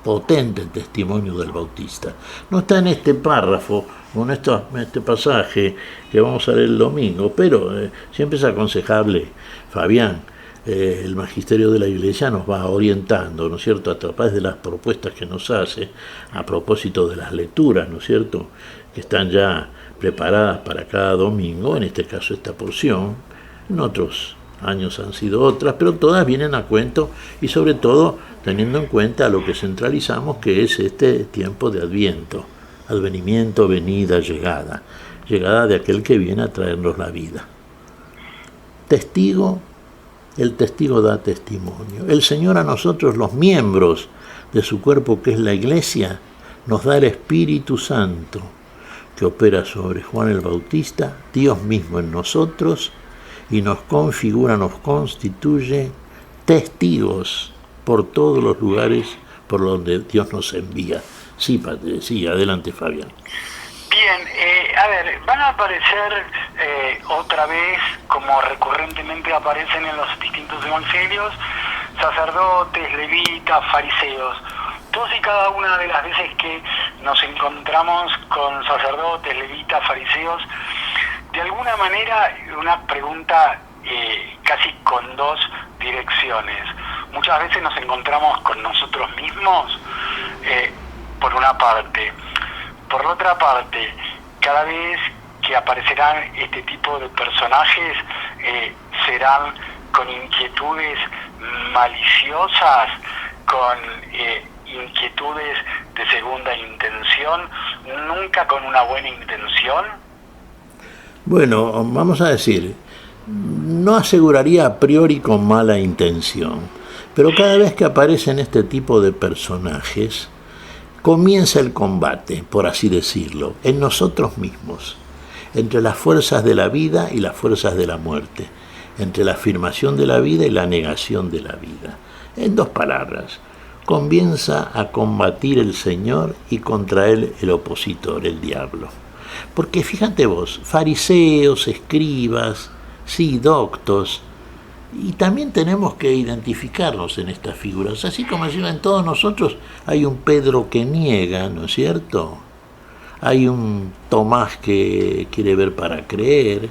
Potente el testimonio del Bautista. No está en este párrafo, en este pasaje que vamos a leer el domingo, pero siempre es aconsejable, Fabián, el magisterio de la Iglesia nos va orientando, ¿no es cierto?, a través de las propuestas que nos hace, a propósito de las lecturas, ¿no es cierto?, que están ya preparadas para cada domingo, en este caso esta porción, en otros años han sido otras, pero todas vienen a cuento y sobre todo teniendo en cuenta lo que centralizamos, que es este tiempo de Adviento, advenimiento, venida, llegada de aquel que viene a traernos la vida. El testigo da testimonio. El Señor a nosotros, los miembros de su cuerpo que es la Iglesia, nos da el Espíritu Santo que opera sobre Juan el Bautista, Dios mismo en nosotros, y nos configura, nos constituye testigos por todos los lugares por donde Dios nos envía. Sí, adelante, Fabián. Bien, van a aparecer otra vez, como recurrentemente aparecen en los distintos evangelios, sacerdotes, levitas, fariseos. Todas y cada una de las veces que nos encontramos con sacerdotes, levitas, fariseos, de alguna manera una pregunta casi con dos direcciones. Muchas veces nos encontramos con nosotros mismos, por una parte. Por la otra parte, cada vez que aparecerán este tipo de personajes, serán con inquietudes maliciosas, con inquietudes de segunda intención, nunca con una buena intención. Bueno, vamos a decir, no aseguraría a priori con mala intención, pero cada vez que aparecen este tipo de personajes, comienza el combate, por así decirlo, en nosotros mismos, entre las fuerzas de la vida y las fuerzas de la muerte, entre la afirmación de la vida y la negación de la vida. En dos palabras, comienza a combatir el Señor y contra él el opositor, el diablo. Porque fíjate vos, fariseos, escribas, sí, doctos, y también tenemos que identificarnos en estas figuras. Así como en todos nosotros hay un Pedro que niega, ¿no es cierto? Hay un Tomás que quiere ver para creer.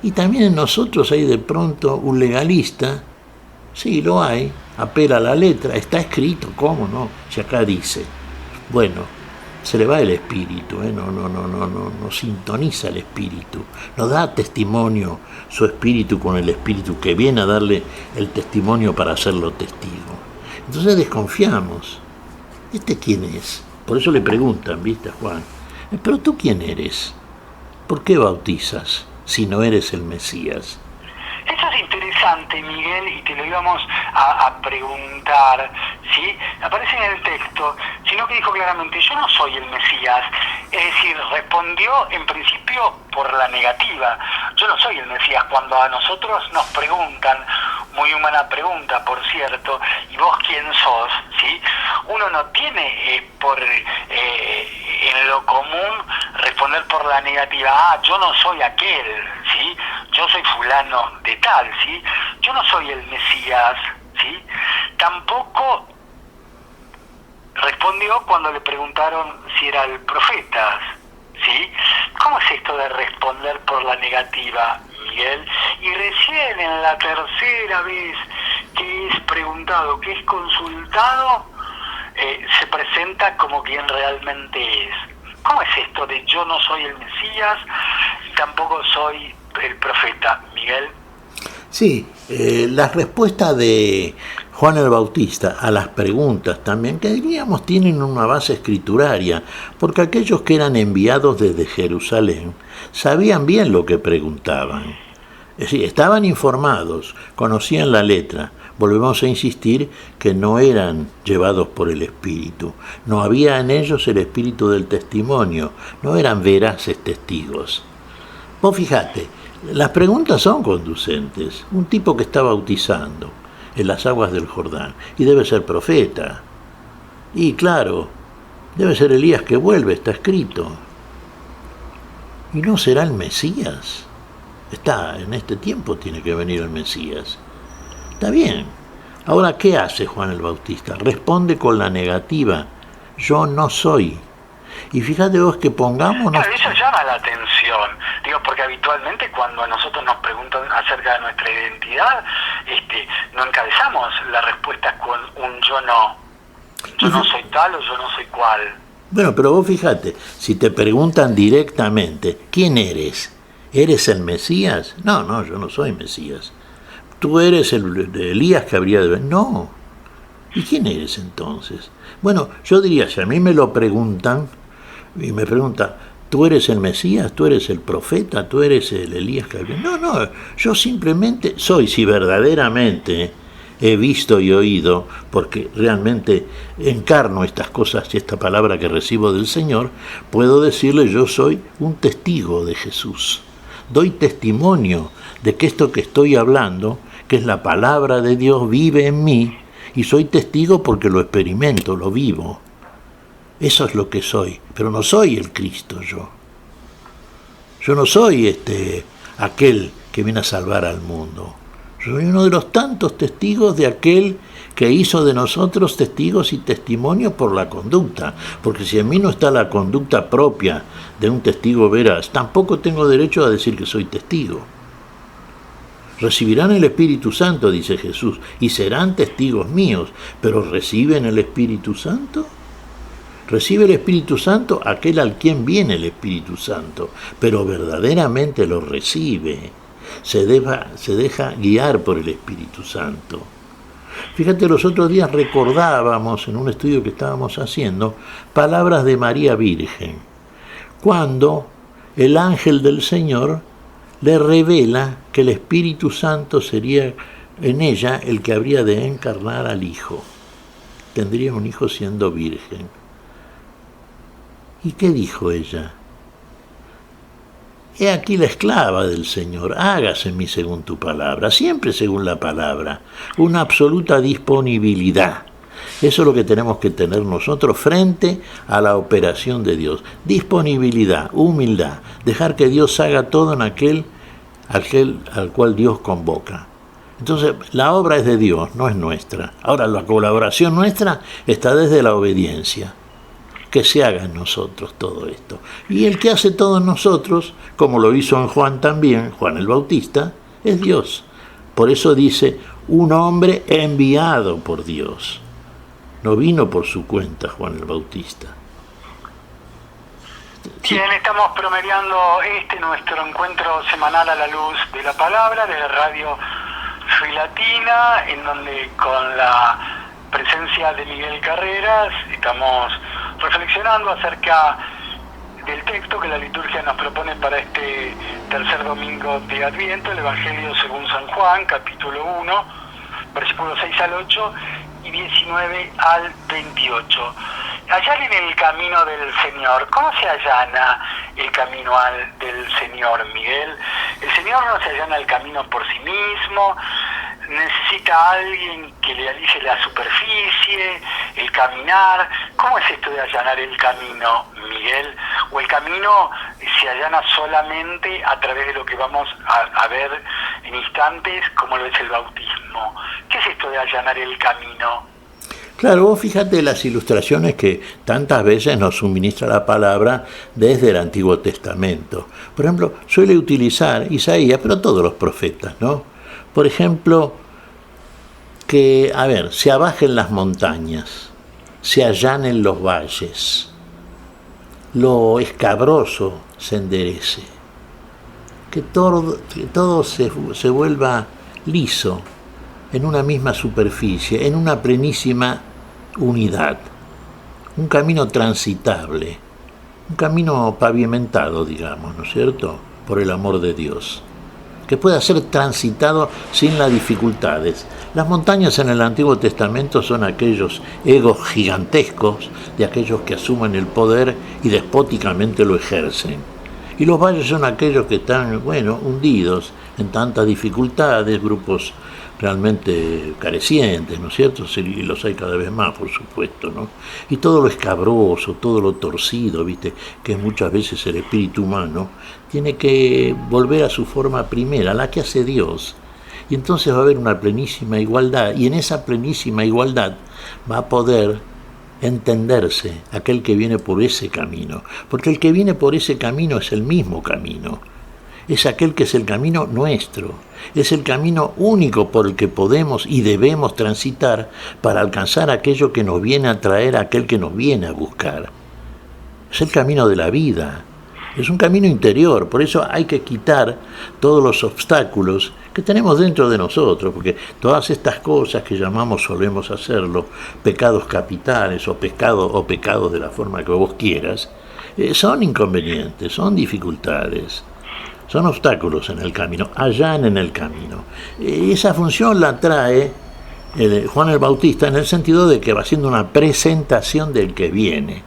Y también en nosotros hay de pronto un legalista. Sí, lo hay. Apela a la letra. Está escrito, ¿cómo no? Si acá dice. Bueno, se le va el espíritu, no sintoniza el espíritu, no da testimonio su espíritu con el espíritu que viene a darle el testimonio para hacerlo testigo. Entonces desconfiamos. ¿Este quién es? Por eso le preguntan, ¿viste, Juan? ¿Pero tú quién eres? ¿Por qué bautizas si no eres el Mesías? Esto es interesante, Miguel, y te lo íbamos a preguntar, ¿sí? Aparece en el texto, sino que dijo claramente, yo no soy el Mesías. Es decir, respondió en principio por la negativa. Yo no soy el Mesías. Cuando a nosotros nos preguntan, muy humana pregunta, por cierto, ¿y vos quién sos? ¿Sí? Uno no tiene en lo común responder por la negativa. Yo no soy aquel, ¿sí? Yo soy fulano de tal, ¿sí? Yo no soy el Mesías, ¿sí? Tampoco respondió cuando le preguntaron si era el profeta, ¿sí? ¿Cómo es esto de responder por la negativa, Miguel? Y recién en la tercera vez que es preguntado, que es consultado, se presenta como quien realmente es. ¿Cómo es esto de yo no soy el Mesías y tampoco soy el profeta, Miguel? Sí, las respuestas de Juan el Bautista a las preguntas también, que diríamos tienen una base escrituraria, porque aquellos que eran enviados desde Jerusalén sabían bien lo que preguntaban. Es decir, estaban informados, conocían la letra. Volvemos a insistir que no eran llevados por el Espíritu, no había en ellos el espíritu del testimonio, no eran veraces testigos. Vos fijate, las preguntas son conducentes. Un tipo que está bautizando en las aguas del Jordán y debe ser profeta. Y claro, debe ser Elías que vuelve, está escrito. ¿Y no será el Mesías? En este tiempo tiene que venir el Mesías. Está bien. Ahora, ¿qué hace Juan el Bautista? Responde con la negativa. Yo no soy. Y fíjate vos que pongámonos... Claro, eso llama la atención. Digo, porque habitualmente cuando a nosotros nos preguntan acerca de nuestra identidad, no encabezamos la respuesta con un yo no. Yo no soy tal o yo no soy cual. Bueno, pero vos fíjate, si te preguntan directamente, ¿quién eres? ¿Eres el Mesías? No, yo no soy Mesías. ¿Tú eres el Elías que habría de venir? No. ¿Y quién eres entonces? Bueno, yo diría, si a mí me lo preguntan, y me preguntan, ¿tú eres el Mesías? ¿Tú eres el profeta? ¿Tú eres el Elías que habría? No, yo simplemente soy, si verdaderamente he visto y oído, porque realmente encarno estas cosas y esta palabra que recibo del Señor, puedo decirle, yo soy un testigo de Jesús. Doy testimonio de que esto que estoy hablando, que es la palabra de Dios, vive en mí, y soy testigo porque lo experimento, lo vivo. Eso es lo que soy, pero no soy el Cristo yo. Yo no soy aquel que viene a salvar al mundo. Soy uno de los tantos testigos de aquel que hizo de nosotros testigos y testimonios por la conducta, porque si en mí no está la conducta propia de un testigo veraz, tampoco tengo derecho a decir que soy testigo. Recibirán el Espíritu Santo, dice Jesús, y serán testigos míos, pero ¿reciben el Espíritu Santo? Recibe el Espíritu Santo aquel al quien viene el Espíritu Santo, pero verdaderamente lo recibe, se deja guiar por el Espíritu Santo. Fíjate, los otros días recordábamos en un estudio que estábamos haciendo palabras de María Virgen, cuando el ángel del Señor le revela que el Espíritu Santo sería en ella el que habría de encarnar al Hijo. Tendría un hijo siendo virgen. ¿Y qué dijo ella? He aquí la esclava del Señor, hágase en mí según tu palabra, siempre según la palabra, una absoluta disponibilidad. Eso es lo que tenemos que tener nosotros frente a la operación de Dios. Disponibilidad, humildad, dejar que Dios haga todo en aquel al cual Dios convoca. Entonces, la obra es de Dios, no es nuestra. Ahora, la colaboración nuestra está desde la obediencia. Que se haga en nosotros todo esto. Y el que hace todo en nosotros, como lo hizo en Juan también, Juan el Bautista, es Dios. Por eso dice, un hombre enviado por Dios. No vino por su cuenta Juan el Bautista. Sí. Bien, estamos promediando nuestro encuentro semanal a la luz de la palabra de Radio Free Latina, en donde con la presencia de Miguel Carreras estamos reflexionando acerca del texto que la liturgia nos propone para este tercer domingo de Adviento, el Evangelio según San Juan, capítulo 1, versículos 6 al 8 y 19 al 28. Hallar en el camino del Señor. ¿Cómo se allana el camino del Señor, Miguel? El Señor no se allana el camino por sí mismo, necesita a alguien que le alice la superficie, el caminar. ¿Cómo es esto de allanar el camino, Miguel? ¿O el camino se allana solamente a través de lo que vamos a ver en instantes, como lo es el bautismo? ¿Qué es esto de allanar el camino? Claro, vos fíjate las ilustraciones que tantas veces nos suministra la palabra desde el Antiguo Testamento. Por ejemplo, suele utilizar Isaías, pero todos los profetas, ¿no? Por ejemplo, que, a ver, se abajen las montañas, se allanen los valles, lo escabroso se enderece, que todo se vuelva liso, en una misma superficie, en una plenísima unidad, un camino transitable, un camino pavimentado, digamos, ¿no es cierto?, por el amor de Dios, que pueda ser transitado sin las dificultades. Las montañas en el Antiguo Testamento son aquellos egos gigantescos de aquellos que asumen el poder y despóticamente lo ejercen. Y los valles son aquellos que están, hundidos en tantas dificultades, grupos realmente carecientes, ¿no es cierto? Y los hay cada vez más, por supuesto, ¿no? Y todo lo escabroso, todo lo torcido, ¿viste? Que muchas veces el espíritu humano tiene que volver a su forma primera, la que hace Dios. Y entonces va a haber una plenísima igualdad, y en esa plenísima igualdad va a poder entenderse aquel que viene por ese camino, porque el que viene por ese camino es el mismo camino, es aquel que es el camino nuestro, es el camino único por el que podemos y debemos transitar para alcanzar aquello que nos viene a traer, aquel que nos viene a buscar. Es el camino de la vida, es un camino interior, por eso hay que quitar todos los obstáculos que tenemos dentro de nosotros, porque todas estas cosas que solemos hacerlo, pecados capitales o pecados de la forma que vos quieras, son inconvenientes, son dificultades, son obstáculos en el camino, allanen en el camino. Esa función la trae Juan el Bautista en el sentido de que va haciendo una presentación del que viene,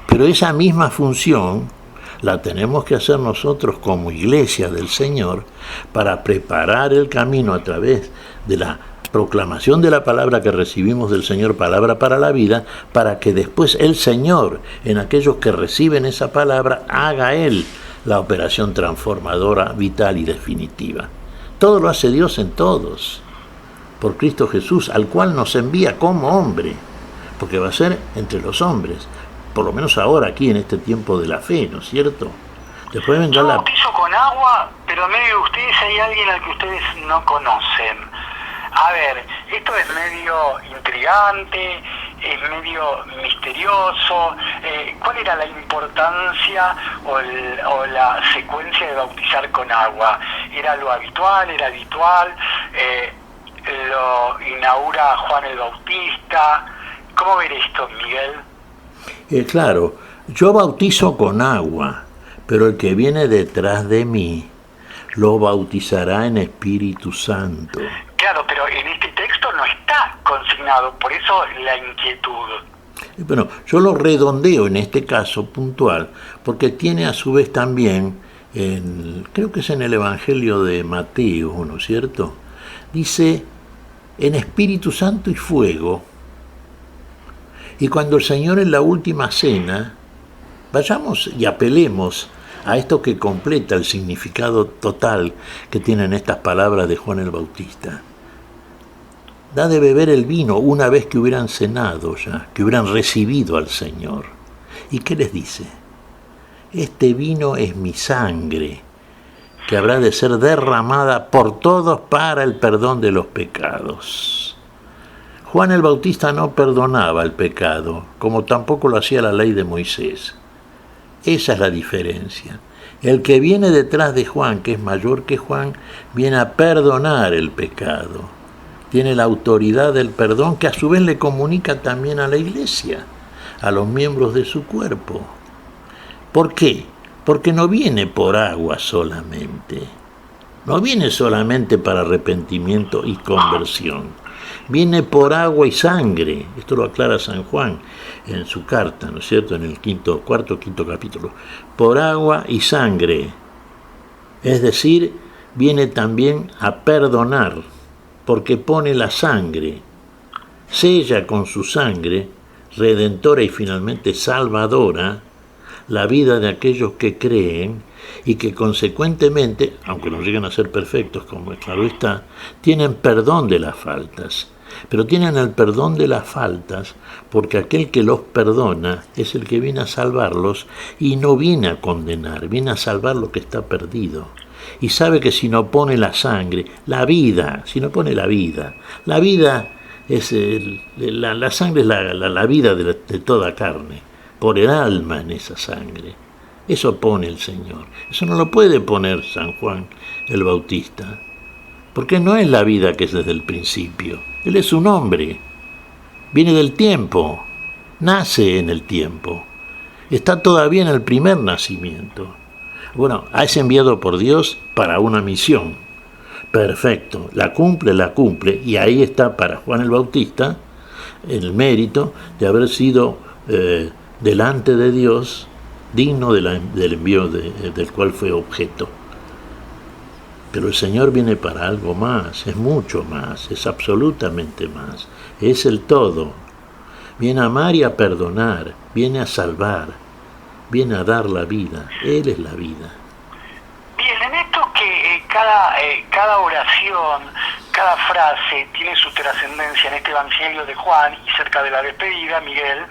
pero esa misma función la tenemos que hacer nosotros como iglesia del Señor para preparar el camino a través de la proclamación de la palabra que recibimos del Señor, palabra para la vida, para que después el Señor, en aquellos que reciben esa palabra, haga Él la operación transformadora, vital y definitiva. Todo lo hace Dios en todos, por Cristo Jesús, al cual nos envía como hombre, porque va a ser entre los hombres, por lo menos ahora, aquí en este tiempo de la fe, ¿no es cierto? Después vendrá Yo bautizo con agua, pero en medio de ustedes hay alguien al que ustedes no conocen. A ver, esto es medio intrigante, es medio misterioso. ¿Cuál era la importancia o la secuencia de bautizar con agua? ¿Era lo habitual? ¿Era habitual? ¿Lo inaugura Juan el Bautista? ¿Cómo ver esto, Miguel? Claro, yo bautizo con agua, pero el que viene detrás de mí lo bautizará en Espíritu Santo. Claro, pero en este texto no está consignado, por eso la inquietud. Bueno, yo lo redondeo en este caso puntual, porque tiene a su vez también, creo que es en el Evangelio de Mateo, ¿no es cierto? Dice, en Espíritu Santo y fuego. Y cuando el Señor en la última cena, vayamos y apelemos a esto que completa el significado total que tienen estas palabras de Juan el Bautista. Da de beber el vino una vez que hubieran cenado ya, que hubieran recibido al Señor. ¿Y qué les dice? Este vino es mi sangre, que habrá de ser derramada por todos para el perdón de los pecados. Juan el Bautista no perdonaba el pecado, como tampoco lo hacía la ley de Moisés. Esa es la diferencia. El que viene detrás de Juan, que es mayor que Juan, viene a perdonar el pecado. Tiene la autoridad del perdón que a su vez le comunica también a la iglesia, a los miembros de su cuerpo. ¿Por qué? Porque no viene por agua solamente. No viene solamente para arrepentimiento y conversión. Viene por agua y sangre. Esto lo aclara San Juan en su carta, ¿no es cierto? En el cuarto o quinto capítulo. Por agua y sangre. Es decir, viene también a perdonar, porque pone la sangre, sella con su sangre, redentora y finalmente salvadora, la vida de aquellos que creen y que consecuentemente, aunque no lleguen a ser perfectos, como claro está, tienen perdón de las faltas. Pero tienen el perdón de las faltas porque aquel que los perdona es el que viene a salvarlos y no viene a condenar, viene a salvar lo que está perdido. Y sabe que si no pone la sangre, la vida, si no pone la vida La sangre es la vida de toda carne. Por el alma en esa sangre. Eso pone el Señor. Eso no lo puede poner San Juan el Bautista. Porque no es la vida que es desde el principio. Él es un hombre. Viene del tiempo. Nace en el tiempo. Está todavía en el primer nacimiento. Bueno, es enviado por Dios para una misión. Perfecto. La cumple. Y ahí está para Juan el Bautista el mérito de haber sido delante de Dios digno del envío del cual fue objeto. Pero el Señor viene para algo más, es mucho más, es absolutamente más, es el todo. Viene a amar y a perdonar, viene a salvar, viene a dar la vida, Él es la vida. Bien, en esto que cada oración, cada frase tiene su trascendencia en este Evangelio de Juan y cerca de la despedida, Miguel,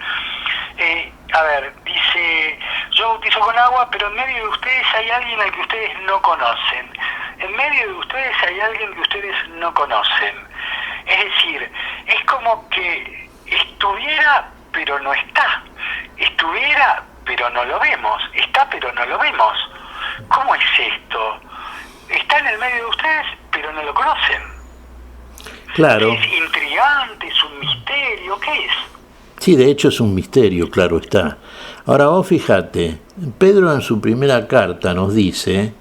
dice, yo bautizo con agua, pero en medio de ustedes hay alguien al que ustedes no conocen. En medio de ustedes hay alguien que ustedes no conocen. Es decir, es como que estuviera, pero no está. Estuviera, pero no lo vemos. Está, pero no lo vemos. ¿Cómo es esto? Está en el medio de ustedes, pero no lo conocen. Claro. Es intrigante, es un misterio, ¿qué es? Sí, de hecho es un misterio, claro está. Ahora vos fíjate, Pedro en su primera carta nos dice,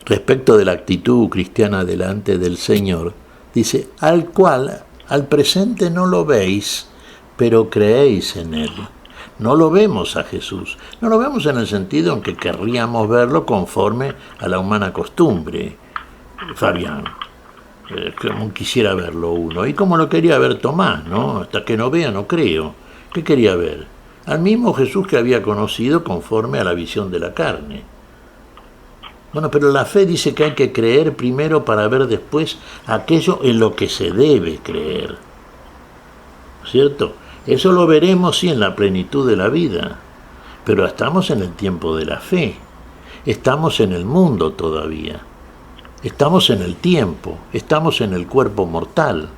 respecto de la actitud cristiana delante del Señor, dice, al cual al presente no lo veis, pero creéis en Él. No lo vemos a Jesús, no lo vemos en el sentido en que querríamos verlo conforme a la humana costumbre, Fabián. Como quisiera verlo uno, y como lo quería ver Tomás, ¿no? Hasta que no vea, no creo. ¿Qué quería ver? Al mismo Jesús que había conocido conforme a la visión de la carne. Bueno, pero la fe dice que hay que creer primero para ver después aquello en lo que se debe creer. ¿Cierto? Eso lo veremos sí en la plenitud de la vida, pero estamos en el tiempo de la fe. Estamos en el mundo todavía. Estamos en el tiempo, estamos en el cuerpo mortal.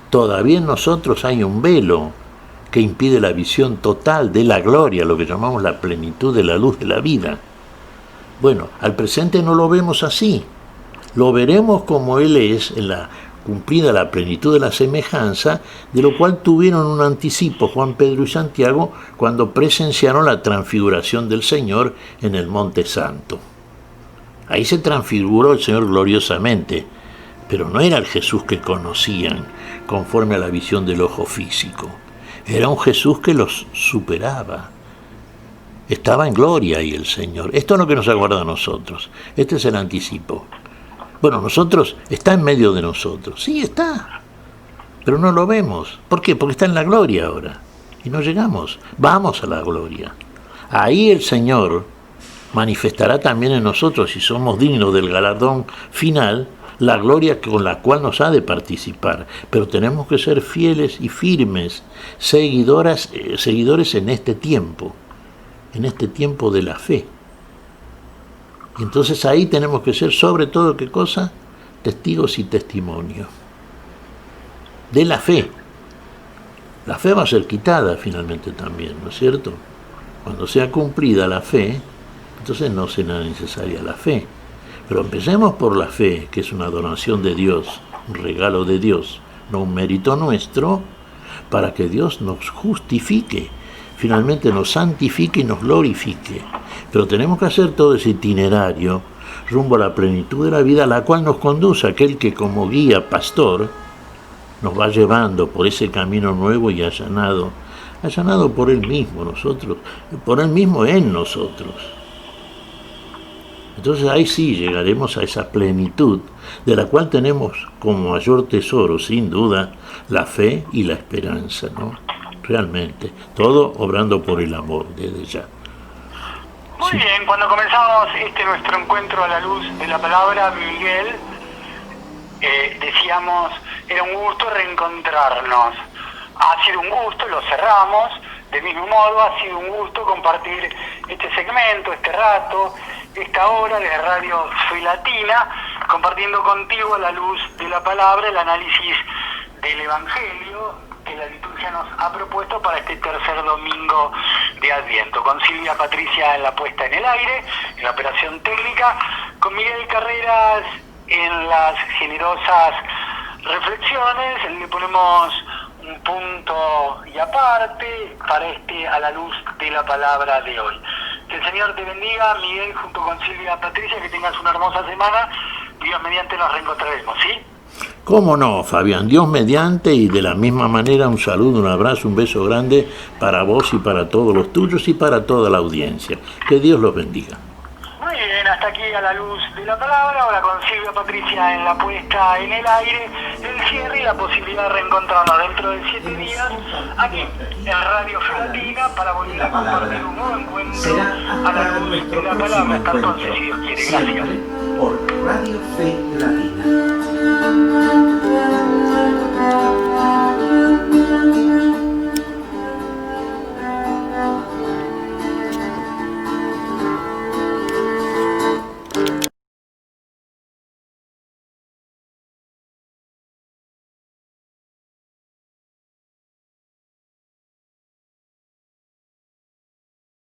Todavía en nosotros hay un velo que impide la visión total de la gloria, lo que llamamos la plenitud de la luz de la vida. Bueno, al presente no lo vemos así. Lo veremos como Él es, en la cumplida la plenitud de la semejanza, de lo cual tuvieron un anticipo Juan, Pedro y Santiago cuando presenciaron la transfiguración del Señor en el Monte Santo. Ahí se transfiguró el Señor gloriosamente, pero no era el Jesús que conocían conforme a la visión del ojo físico. Era un Jesús que los superaba. Estaba en gloria ahí el Señor. Esto es lo que nos aguarda a nosotros. Este es el anticipo. Bueno, nosotros, está en medio de nosotros. Sí, está. Pero no lo vemos. ¿Por qué? Porque está en la gloria ahora. Y no llegamos. Vamos a la gloria. Ahí el Señor manifestará también en nosotros, si somos dignos del galardón final, la gloria con la cual nos ha de participar. Pero tenemos que ser fieles y firmes, seguidores en este tiempo de la fe. Entonces ahí tenemos que ser, sobre todo, ¿qué cosa? Testigos y testimonios de la fe. La fe va a ser quitada finalmente también, ¿no es cierto? Cuando sea cumplida la fe, entonces no será necesaria la fe. Pero empecemos por la fe, que es una donación de Dios, un regalo de Dios, no un mérito nuestro, para que Dios nos justifique, finalmente nos santifique y nos glorifique. Pero tenemos que hacer todo ese itinerario rumbo a la plenitud de la vida, a la cual nos conduce aquel que como guía, pastor, nos va llevando por ese camino nuevo y allanado por Él mismo, por Él mismo en nosotros. Entonces ahí sí llegaremos a esa plenitud de la cual tenemos como mayor tesoro, sin duda, la fe y la esperanza, ¿no? Realmente, todo obrando por el amor desde ya. Muy bien, cuando comenzamos nuestro encuentro a la luz de la palabra, Miguel, decíamos, era un gusto reencontrarnos. Ha sido un gusto, lo cerramos, del mismo modo ha sido un gusto compartir este segmento, este rato, esta hora de Radio Soy Latina, compartiendo contigo a la luz de la palabra el análisis del Evangelio que la liturgia nos ha propuesto para este tercer domingo de Adviento, con Silvia Patricia en la puesta en el aire, en la operación técnica, con Miguel Carreras en las generosas reflexiones. Le ponemos un punto y aparte para a la luz de la palabra de hoy. Que el Señor te bendiga, Miguel, junto con Silvia Patricia, que tengas una hermosa semana. Dios mediante nos reencontraremos, ¿sí? ¿Cómo no, Fabián? Dios mediante, y de la misma manera un saludo, un abrazo, un beso grande para vos y para todos los tuyos y para toda la audiencia. Que Dios los bendiga. Muy bien, hasta aquí a la luz de la palabra, ahora con Silvia Patricia en la puesta en el aire, el cierre y la posibilidad de reencontrarnos dentro de 7 días aquí en Radio Fe Latina para volver a compartir un nuevo encuentro será a la luz de la palabra. Hasta entonces, si Dios quiere. Gracias. Por Radio Fe Latina.